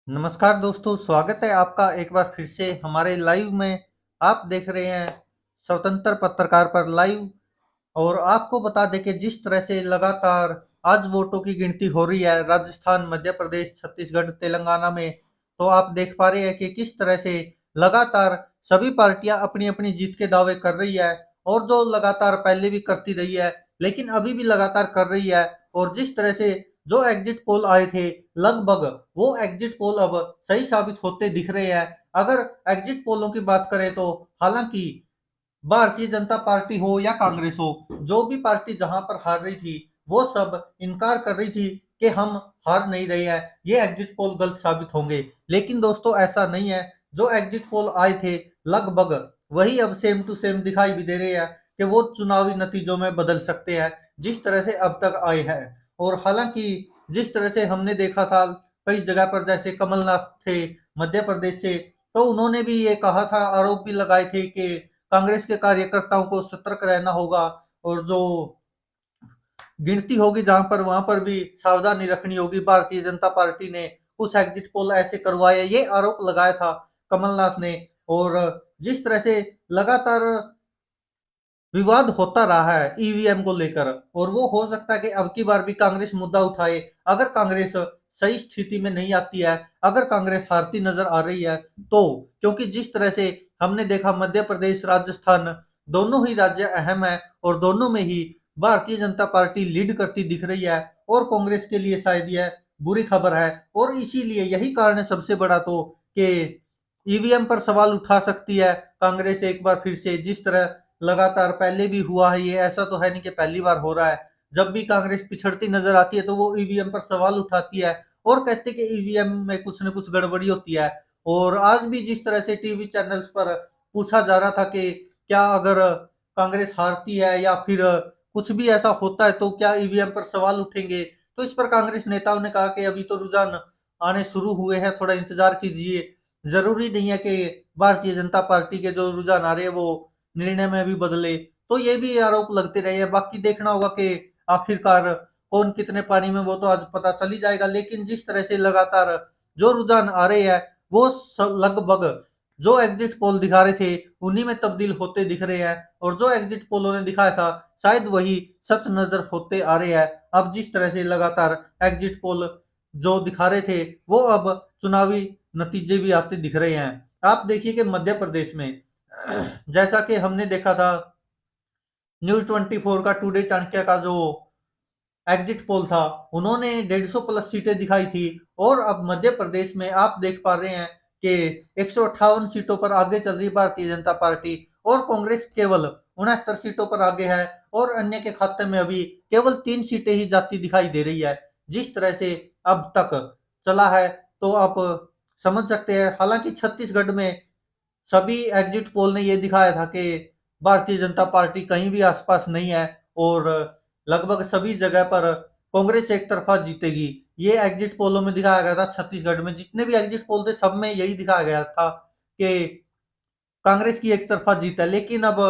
नमस्कार दोस्तों, स्वागत है आपका एक बार फिर से हमारे लाइव में। आप देख रहे हैं स्वतंत्र पत्रकार पर लाइव। और आपको बता दें कि जिस तरह से लगातार आज वोटों की गिनती हो रही है राजस्थान, मध्य प्रदेश, छत्तीसगढ़, तेलंगाना में, तो आप देख पा रहे हैं कि किस तरह से लगातार सभी पार्टियां अपनी अपनी जीत के दावे कर रही है। और जो लगातार पहले भी करती रही है, लेकिन अभी भी लगातार कर रही है। और जिस तरह से जो एग्जिट पोल आए थे, लगभग वो एग्जिट पोल अब सही साबित होते दिख रहे हैं। अगर एग्जिट पोलों की बात करें तो हालांकि भारतीय जनता पार्टी हो या कांग्रेस हो, जो भी पार्टी जहां पर हार रही थी, वो सब इनकार कर रही थी कि हम हार नहीं रहे हैं, ये एग्जिट पोल गलत साबित होंगे। लेकिन दोस्तों ऐसा नहीं है। जो एग्जिट पोल आए थे, लगभग वही अब सेम टू सेम दिखाई भी दे रहे हैं कि वो चुनावी नतीजों में बदल सकते हैं, जिस तरह से अब तक आए हैं। और हालांकि जिस तरह से हमने देखा था कई जगह पर, जैसे कमलनाथ थे मध्य प्रदेश से, तो उन्होंने भी ये कहा था, आरोप भी लगाए थे कि कांग्रेस के कार्यकर्ताओं को सतर्क रहना होगा। और जो गिनती होगी जहां पर, वहां पर भी सावधानी रखनी होगी। भारतीय जनता पार्टी ने कुछ एग्जिट पोल ऐसे करवाए, ये आरोप लगाया था कमलनाथ ने। और जिस तरह से लगातार विवाद होता रहा है ईवीएम को लेकर, और वो हो सकता है कि अब की बार भी कांग्रेस मुद्दा उठाए। अगर कांग्रेस सही स्थिति में नहीं आती है, अगर कांग्रेस हारती नजर आ रही है, तो क्योंकि जिस तरह से हमने देखा मध्य प्रदेश, राजस्थान, दोनों ही राज्य अहम है, और दोनों में ही भारतीय जनता पार्टी लीड करती दिख रही है। और कांग्रेस के लिए शायद यह बुरी खबर है। और इसीलिए यही कारण है सबसे बड़ा, तो कि ईवीएम पर सवाल उठा सकती है कांग्रेस एक बार फिर से। जिस तरह लगातार पहले भी हुआ है, ये ऐसा तो है नहीं कि पहली बार हो रहा है। जब भी कांग्रेस पिछड़ती नजर आती है तो वो ईवीएम पर सवाल उठाती है, और कहते हैं कि ईवीएम में कुछ न कुछ गड़बड़ी होती है। और आज भी जिस तरह से टीवी चैनल्स पर पूछा जा रहा था कि क्या अगर कांग्रेस हारती है या फिर कुछ भी ऐसा होता है तो क्या ईवीएम पर सवाल उठेंगे, तो इस पर कांग्रेस नेताओं ने कहा कि अभी तो रुझान आने शुरू हुए हैं, थोड़ा इंतजार कीजिए। जरूरी नहीं है कि भारतीय जनता पार्टी के जो रुझान आ रहे हैं वो निर्णय में भी बदले। तो ये भी आरोप लगते रहे हैं। बाकी देखना होगा कि आखिरकार कौन कितने पानी में, वो तो आज पता चल ही जाएगा। लेकिन जिस तरह से लगातार जो रुझान आ रहे हैं, वो लगभग जो एग्जिट पोल दिखा रहे थे उन्हीं में तब्दील होते दिख रहे हैं। और जो एग्जिट पोलों ने दिखाया था, शायद वही सच नजर होते आ रहे हैं। अब जिस तरह से लगातार एग्जिट पोल जो दिखा रहे थे, वो अब चुनावी नतीजे भी आते दिख रहे हैं। आप देखिए कि मध्य प्रदेश में जैसा कि हमने देखा था, न्यूज 24 का टुडे चाणक्य का जो एग्जिट पोल था, उन्होंने 150 प्लस सीटें दिखाई थी। और अब मध्य प्रदेश में आप देख पा रहे हैं कि 158 सीटों पर आगे चल रही भारतीय जनता पार्टी, और कांग्रेस केवल 69 सीटों पर आगे है। और अन्य के खाते में अभी केवल 3 सीटें ही जाती दिखाई दे रही है। जिस तरह से अब तक चला है, तो आप समझ सकते हैं। हालांकि छत्तीसगढ़ में सभी एग्जिट पोल ने ये दिखाया था कि भारतीय जनता पार्टी कहीं भी आसपास नहीं है, और लगभग सभी जगह पर कांग्रेस एक तरफा जीतेगी। ये एग्जिट पोलों में दिखाया गया था। छत्तीसगढ़ में जितने भी एग्जिट पोल थे, सब में यही दिखाया गया था कि कांग्रेस की एक तरफा जीत है। लेकिन अब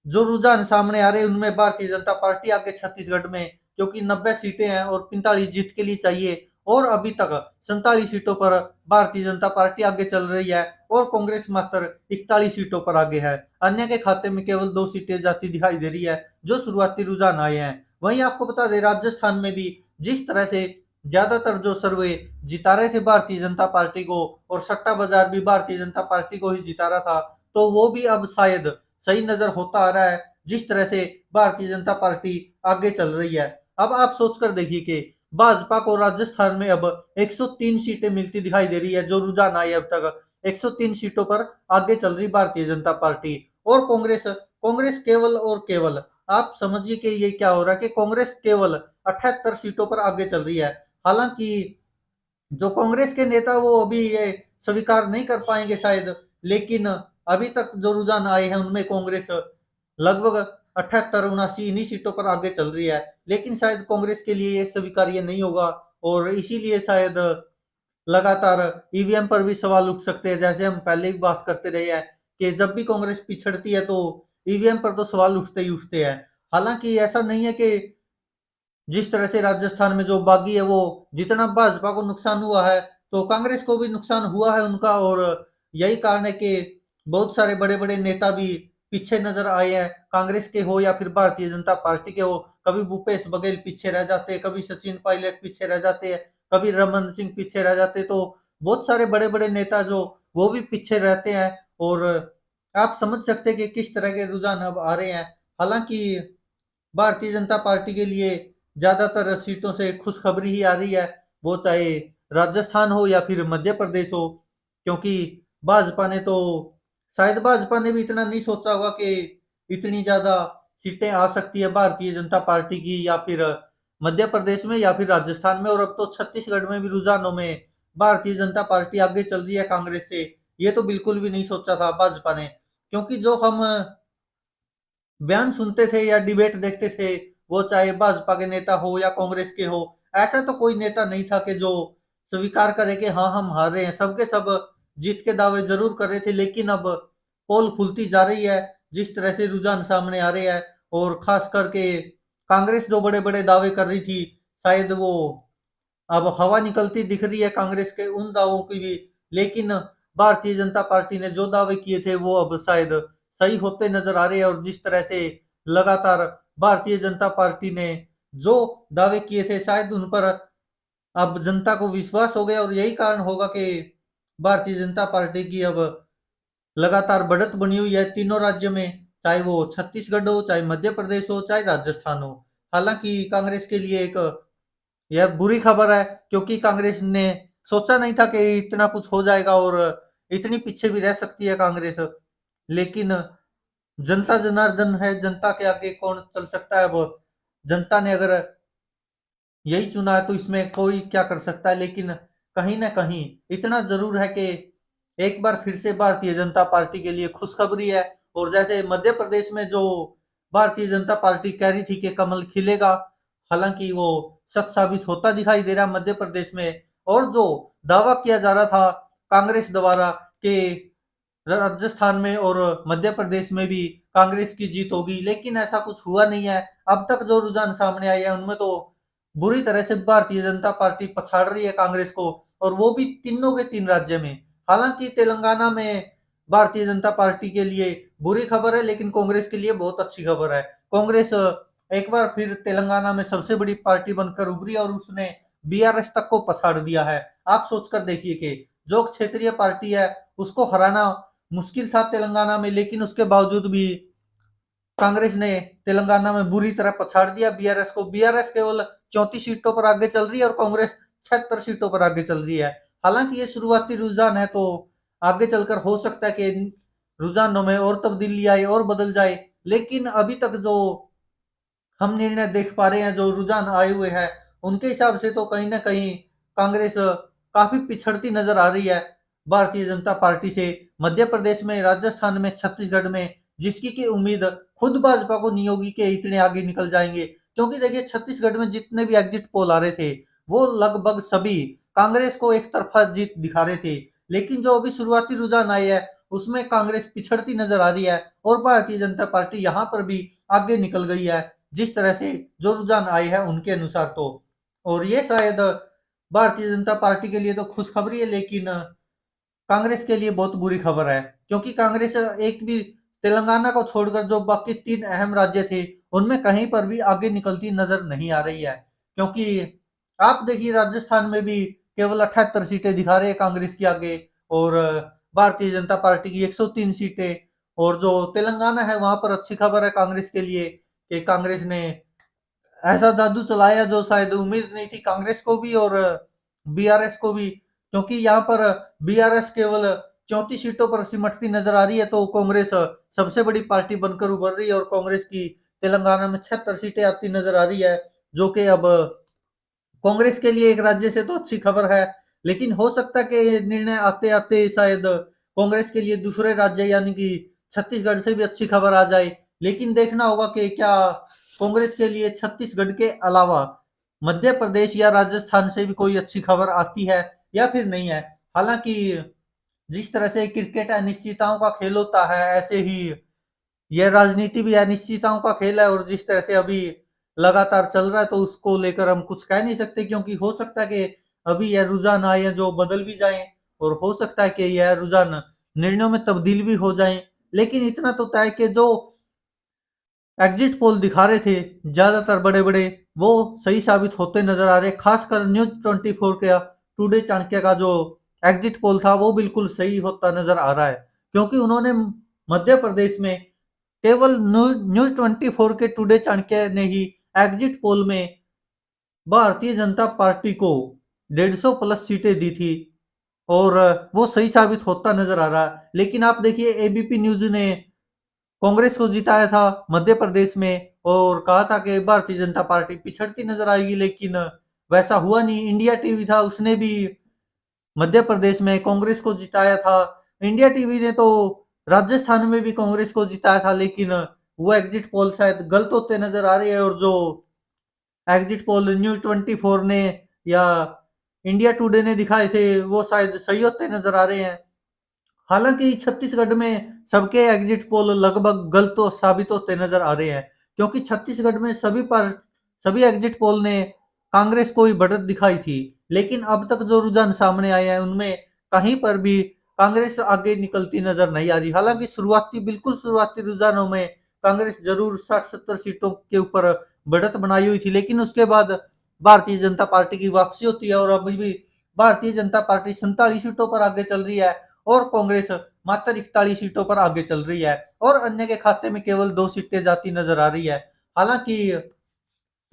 जो रुझान सामने आ रहे हैं, उनमें भारतीय जनता पार्टी आगे छत्तीसगढ़ में, क्योंकि 90 सीटें हैं और 45 जीत के लिए चाहिए। और अभी तक 47 सीटों पर भारतीय जनता पार्टी आगे चल रही है, और कांग्रेस मात्र 41 सीटों पर आगे है। अन्य के खाते में केवल 2 सीटें जाती दिखाई दे रही है, जो शुरुआती रुझान आए हैं। वहीं आपको बता दें, राजस्थान में भी जिस तरह से ज्यादातर जो सर्वे जिता रहे थे भारतीय जनता पार्टी को, और सट्टा बाजार भी भारतीय जनता पार्टी को ही जिता रहा था, तो वो भी अब शायद सही नजर होता आ रहा है। जिस तरह से भारतीय जनता पार्टी आगे चल रही है, अब आप सोचकर देखिए कि भाजपा को राजस्थान में अब 103 सीटें मिलती दिखाई दे रही है। जो रुझान आई अब तक 103 सीटों पर आगे चल रही भारतीय जनता पार्टी। और कांग्रेस कांग्रेस केवल और केवल, आप समझिए कि ये क्या हो रहा है कि कांग्रेस केवल 78 सीटों पर आगे चल रही है। हालांकि जो कांग्रेस के नेता वो अभी ये स्वीकार नहीं कर पाएंगे शायद, लेकिन अभी तक जो रुझान आए हैं उनमें कांग्रेस लगभग 78-79 इन्हीं सीटों पर आगे चल रही है। लेकिन शायद कांग्रेस के लिए ये स्वीकार्य नहीं होगा, और इसीलिए शायद लगातार ईवीएम पर भी सवाल उठ सकते हैं। जैसे हम पहले भी बात करते रहे हैं कि जब भी कांग्रेस पिछड़ती है तो ईवीएम पर तो सवाल उठते ही उठते हैं। हालांकि ऐसा नहीं है कि जिस तरह से राजस्थान में जो बागी है, वो जितना भाजपा को नुकसान हुआ है, तो कांग्रेस को भी नुकसान हुआ है उनका। और यही कारण है कि बहुत सारे बड़े-बड़े नेता भी पीछे नज़र आए हैं, कांग्रेस के हो या फिर भारतीय जनता पार्टी के हो। कभी भूपेश बघेल पीछे रह जाते हैं, कभी सचिन पायलट पीछे रह जाते हैं, कभी रमन सिंह पीछे रह जाते हैं। तो बहुत सारे बड़े-बड़े नेता जो वो भी पीछे रहते हैं। और आप समझ सकते हैं कि किस तरह के रुझान अब आ रहे हैं। हालाँकि भारतीय जनता पार्टी के लिए ज़्यादातर सीटों से खुशखबरी ही आ रही है, वो चाहे राजस्थान हो या फिर मध्य प्रदेश हो। क्योंकि भाजपा ने तो शायद भाजपा ने भी इतना नहीं सोचा होगा कि इतनी ज़्यादा सीटें आ सकती है भारतीय जनता पार्टी की, या फिर मध्य प्रदेश में या फिर राजस्थान में। और अब तो छत्तीसगढ़ में भी रुझानों में भारतीय जनता पार्टी आगे चल रही है कांग्रेस से। ये तो बिल्कुल भी नहीं सोचा था भाजपा ने। क्योंकि जो हम बयान सुनते थे या डिबेट देखते थे, वो चाहे भाजपा के नेता हो या कांग्रेस के हो, ऐसा तो कोई नेता नहीं था कि जो स्वीकार करे कि हाँ हम हार रहे हैं। सबके सब जीत के दावे जरूर कर रहे थे। लेकिन अब पोल खुलती जा रही है, जिस तरह से रुझान सामने आ रहे हैं। और खास करके कांग्रेस जो बड़े बड़े दावे कर रही थी, शायद वो अब हवा निकलती दिख रही है कांग्रेस के उन दावों की भी। लेकिन भारतीय जनता पार्टी ने जो दावे किए थे वो अब शायद सही होते नजर आ रहे हैं। और जिस तरह से लगातार भारतीय जनता पार्टी ने जो दावे किए थे, शायद उन पर अब जनता को विश्वास हो गया। और यही कारण होगा कि भारतीय जनता पार्टी की अब लगातार बढ़त बनी हुई है तीनों राज्यों में, चाहे वो छत्तीसगढ़ हो, चाहे मध्य प्रदेश हो, चाहे राजस्थान हो। हालांकि कांग्रेस के लिए एक यह बुरी खबर है, क्योंकि कांग्रेस ने सोचा नहीं था कि इतना कुछ हो जाएगा और इतनी पीछे भी रह सकती है कांग्रेस। लेकिन जनता जनार्दन है, जनता के आगे कौन चल सकता है। अब जनता ने अगर यही चुना है तो इसमें कोई क्या कर सकता है। लेकिन कहीं ना कहीं इतना जरूर है कि एक बार फिर से भारतीय जनता पार्टी के लिए खुशखबरी है। और जैसे मध्य प्रदेश में जो भारतीय जनता पार्टी कह रही थी कि कमल खिलेगा, हालांकि वो सच साबित होता दिखाई दे रहा मध्य प्रदेश में। और जो दावा किया जा रहा था कांग्रेस द्वारा कि राजस्थान में और मध्य प्रदेश में भी कांग्रेस की जीत होगी, लेकिन ऐसा कुछ हुआ नहीं है। अब तक जो रुझान सामने आए हैं उनमें तो बुरी तरह से भारतीय जनता पार्टी पछाड़ रही है कांग्रेस को, और वो भी तीनों के तीन राज्य में। हालांकि तेलंगाना में भारतीय जनता पार्टी के लिए बुरी खबर है, लेकिन कांग्रेस के लिए बहुत अच्छी खबर है। कांग्रेस एक बार फिर तेलंगाना में सबसे बड़ी पार्टी बनकर उभरी और उसने बीआरएस तक को पछाड़ दिया है। आप सोचकर देखिए कि जो क्षेत्रीय पार्टी है उसको हराना मुश्किल था तेलंगाना में, लेकिन उसके बावजूद भी कांग्रेस ने तेलंगाना में बुरी तरह पछाड़ दिया बीआरएस को। बीआरएस केवल 34 सीटों पर आगे चल रही है और कांग्रेस 76 सीटों पर आगे चल रही है। हालांकि ये शुरुआती रुझान है, तो आगे चलकर हो सकता है कि रुझानों में और तब्दीली आए और बदल जाए। लेकिन अभी तक जो हम निर्णय देख पा रहे हैं, जो रुझान आए हुए हैं, उनके हिसाब से तो कहीं ना कहीं कांग्रेस काफी पिछड़ती नजर आ रही है भारतीय जनता पार्टी से। मध्य प्रदेश में, राजस्थान में, छत्तीसगढ़ में जिसकी की उम्मीद खुद भाजपा को नहीं होगी कि इतने आगे निकल जाएंगे। क्योंकि देखिए छत्तीसगढ़ में जितने भी एग्जिट पोल आ रहे थे, वो लगभग सभी कांग्रेस को एक तरफा जीत दिखा रहे थे। लेकिन जो अभी शुरुआती रुझान आए हैं उसमें कांग्रेस पिछड़ती नजर आ रही है और भारतीय जनता पार्टी यहाँ पर भी आगे निकल गई है, जिस तरह से जो रुझान आए हैं उनके अनुसार तो। और ये शायद भारतीय जनता पार्टी के लिए तो खुशखबरी है, लेकिन कांग्रेस के लिए बहुत बुरी खबर है। क्योंकि कांग्रेस एक भी तेलंगाना को छोड़कर जो बाकी तीन अहम राज्य थे उनमें कहीं पर भी आगे निकलती नजर नहीं आ रही है। क्योंकि आप देखिए राजस्थान में भी केवल 78 सीटें दिखा रहे हैं कांग्रेस की आगे, और भारतीय जनता पार्टी की 103 सीटें। और जो तेलंगाना है वहां पर अच्छी खबर है कांग्रेस के लिए कि कांग्रेस ने ऐसा जादू चलाया जो शायद उम्मीद नहीं थी कांग्रेस को भी और बीआरएस को भी। क्योंकि यहाँ पर बीआरएस केवल 34 सीटों पर सिमटती नजर आ रही है, तो कांग्रेस सबसे बड़ी पार्टी बनकर उभर रही है। और कांग्रेस की तेलंगाना में 76 सीटें आती नजर आ रही है, जो कि अब कांग्रेस के लिए एक राज्य से तो अच्छी खबर है। लेकिन हो सकता है कि निर्णय आते आते शायद कांग्रेस के लिए दूसरे राज्य यानी कि छत्तीसगढ़ से भी अच्छी खबर आ जाए। लेकिन देखना होगा कि क्या कांग्रेस के लिए छत्तीसगढ़ के अलावा मध्य प्रदेश या राजस्थान से भी कोई अच्छी खबर आती है या फिर नहीं है। हालांकि जिस तरह से क्रिकेट अनिश्चितताओं का खेल होता है, ऐसे ही यह राजनीति भी अनिश्चितताओं का खेल है। और जिस तरह से अभी लगातार चल रहा है तो उसको लेकर हम कुछ कह नहीं सकते, क्योंकि हो सकता है कि अभी यह रुझान आए जो बदल भी जाएं, और हो सकता है कि यह रुझान निर्णयों में तब्दील भी हो जाएं। लेकिन इतना तो तय है कि जो एग्जिट पोल दिखा रहे थे ज्यादातर बड़े बड़े, वो सही साबित होते नजर आ रहे। खासकर न्यूज 24 का टुडे चाणक्य का जो एग्जिट पोल था वो बिल्कुल सही होता नजर आ रहा है, क्योंकि उन्होंने मध्य प्रदेश में केवल न्यूज 24 के टुडे चाणक्य ने ही एग्जिट पोल में भारतीय जनता पार्टी को 150 प्लस सीटें दी थी, और वो सही साबित होता नजर आ रहा है। लेकिन आप देखिए, एबीपी न्यूज ने कांग्रेस को जिताया था मध्य प्रदेश में, और कहा था कि भारतीय जनता पार्टी पिछड़ती नजर आएगी, लेकिन वैसा हुआ नहीं। इंडिया टीवी था, उसने भी मध्य प्रदेश में कांग्रेस को जिताया था। इंडिया टीवी ने तो राजस्थान में भी कांग्रेस को जिताया था, लेकिन वो एग्जिट पोल शायद गलत होते नजर आ रहे हैं, और जो एग्जिट पोल न्यूज 24 ने या इंडिया टुडे ने दिखाए थे वो शायद सही होते नजर आ रहे हैं। हालांकि छत्तीसगढ़ में सबके एग्जिट पोल लगभग गलत तो साबित होते नजर आ रहे हैं, क्योंकि छत्तीसगढ़ में सभी एग्जिट पोल ने कांग्रेस को ही बढ़त दिखाई थी। लेकिन अब तक जो रुझान सामने आए हैं उनमें कहीं पर भी कांग्रेस आगे निकलती नजर नहीं आ रही। हालांकि बिल्कुल शुरुआती रुझानों में कांग्रेस जरूर 60-70 सीटों के ऊपर बढ़त बनाई हुई थी, लेकिन उसके बाद भारतीय जनता पार्टी की वापसी होती है, और अभी भी भारतीय जनता पार्टी 47 सीटों पर आगे चल रही है, और कांग्रेस मात्र 41 सीटों पर आगे चल रही है, और अन्य के खाते में केवल 2 सीटें जाती नजर आ रही है। हालांकि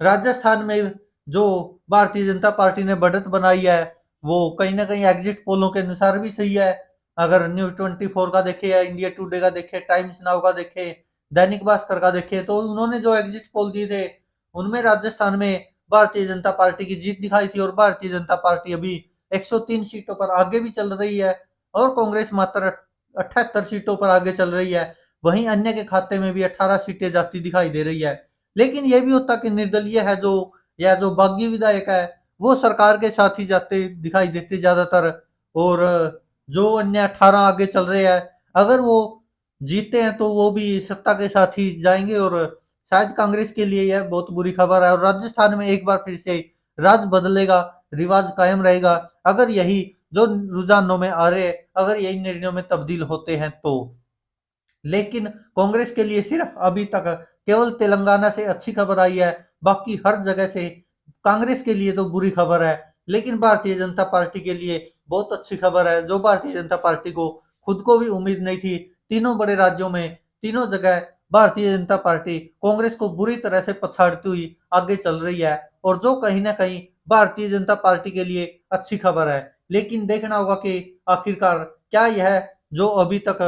राजस्थान में जो भारतीय जनता पार्टी ने बढ़त बनाई है वो कहीं ना कहीं एग्जिट पोलों के अनुसार भी सही है। अगर न्यूज 24 का देखे या इंडिया टुडे का देखे, टाइम्स नाउ का देखे, दैनिक भास्कर का देखे, तो उन्होंने जो एग्जिट पोल दिए थे उनमें राजस्थान में भारतीय जनता पार्टी की जीत दिखाई थी, और भारतीय जनता पार्टी अभी 103 सीटों पर आगे भी चल रही है, और कांग्रेस मात्र 78 सीटों पर आगे चल रही है। वहीं अन्य के खाते में भी 18 सीटें जाती दिखाई दे रही है। लेकिन यह भी होता कि निर्दलीय है जो, या जो बागी विधायक है, वो सरकार के साथ ही जाते दिखाई देते ज्यादातर, और जो अन्य 18 आगे चल रहे हैं, अगर वो जीते हैं तो वो भी सत्ता के साथ ही जाएंगे, और शायद कांग्रेस के लिए यह बहुत बुरी खबर है, और राजस्थान में एक बार फिर से राज बदलेगा, रिवाज कायम रहेगा, अगर यही जो रुझानों में आ रहे, अगर यही निर्णयों में तब्दील होते हैं तो। लेकिन कांग्रेस के लिए सिर्फ अभी तक केवल तेलंगाना से अच्छी खबर आई है, बाकी हर जगह से कांग्रेस के लिए तो बुरी खबर है। लेकिन भारतीय जनता पार्टी के लिए बहुत अच्छी खबर है, जो भारतीय जनता पार्टी को खुद को भी उम्मीद नहीं थी। तीनों बड़े राज्यों में तीनों जगह भारतीय जनता पार्टी कांग्रेस को बुरी तरह से पछाड़ती हुई आगे चल रही है, और जो कहीं ना कहीं भारतीय जनता पार्टी के लिए अच्छी खबर है। लेकिन देखना होगा कि आखिरकार क्या यह जो अभी तक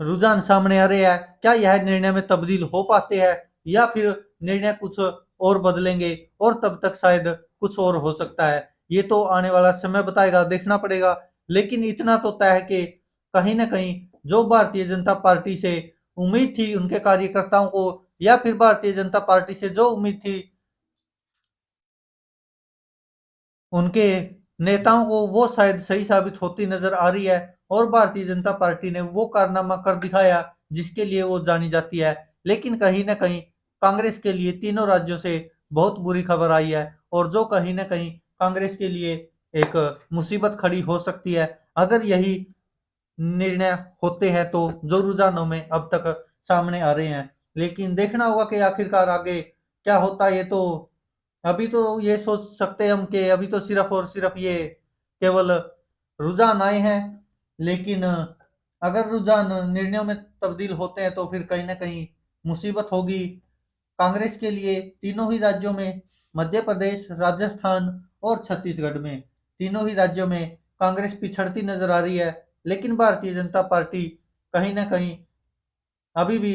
रुझान सामने आ रहे हैं, क्या यह निर्णय में तब्दील हो पाते हैं, या फिर निर्णय कुछ और बदलेंगे, और तब तक शायद कुछ और हो सकता है। ये तो आने वाला समय बताएगा, देखना पड़ेगा। लेकिन इतना तो तय है कि कहीं ना कहीं जो भारतीय जनता पार्टी से उम्मीद थी उनके कार्यकर्ताओं को, या फिर भारतीय जनता पार्टी से जो उम्मीद थी उनके नेताओं को, वो शायद सही साबित होती नजर आ रही है, और भारतीय जनता पार्टी ने वो कारनामा कर दिखाया जिसके लिए वो जानी जाती है। लेकिन कहीं ना कहीं कांग्रेस के लिए तीनों राज्यों से बहुत बुरी खबर आई है, और जो कहीं ना कहीं कांग्रेस के लिए एक मुसीबत खड़ी हो सकती है, अगर यही निर्णय होते हैं तो, जो रुझानों में अब तक सामने आ रहे हैं। लेकिन देखना होगा कि आखिरकार आगे क्या होता है। ये तो अभी तो ये सोच सकते हैं हम कि अभी तो सिर्फ और सिर्फ ये केवल रुझान आए हैं, लेकिन अगर रुझान निर्णयों में तब्दील होते हैं तो फिर कहीं ना कहीं मुसीबत होगी कांग्रेस के लिए। तीनों ही राज्यों में, मध्य प्रदेश, राजस्थान और छत्तीसगढ़ में, तीनों ही राज्यों में कांग्रेस पिछड़ती नजर आ रही है। लेकिन भारतीय जनता पार्टी कहीं ना कहीं अभी भी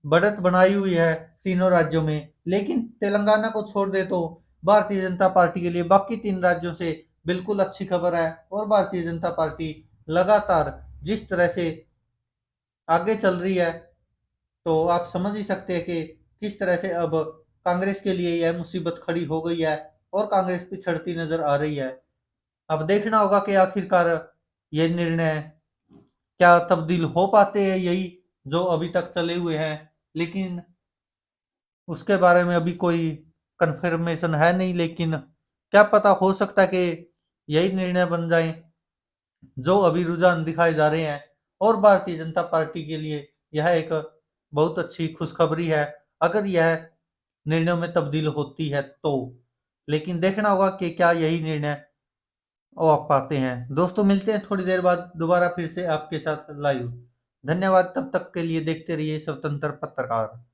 बढ़त बनाई हुई है तीनों राज्यों में। लेकिन तेलंगाना को छोड़ दे तो भारतीय जनता पार्टी के लिए बाकी 3 राज्यों से बिल्कुल अच्छी खबर है, और भारतीय जनता पार्टी लगातार जिस तरह से आगे चल रही है, तो आप समझ ही सकते हैं कि किस तरह से अब कांग्रेस के लिए यह मुसीबत खड़ी हो गई है, और कांग्रेस पिछड़ती नजर आ रही है। अब देखना होगा कि आखिरकार ये निर्णय क्या तब्दील हो पाते हैं, यही जो अभी तक चले हुए हैं। लेकिन उसके बारे में अभी कोई कंफर्मेशन है नहीं, लेकिन क्या पता, हो सकता है कि यही निर्णय बन जाए जो अभी रुझान दिखाए जा रहे हैं। और भारतीय जनता पार्टी के लिए यह एक बहुत अच्छी खुशखबरी है, अगर यह निर्णयों में तब्दील होती है तो। लेकिन देखना होगा कि क्या यही निर्णय वो आप पाते हैं। दोस्तों, मिलते हैं थोड़ी देर बाद दोबारा फिर से आपके साथ लाइव। धन्यवाद, तब तक के लिए देखते रहिए स्वतंत्र पत्रकार।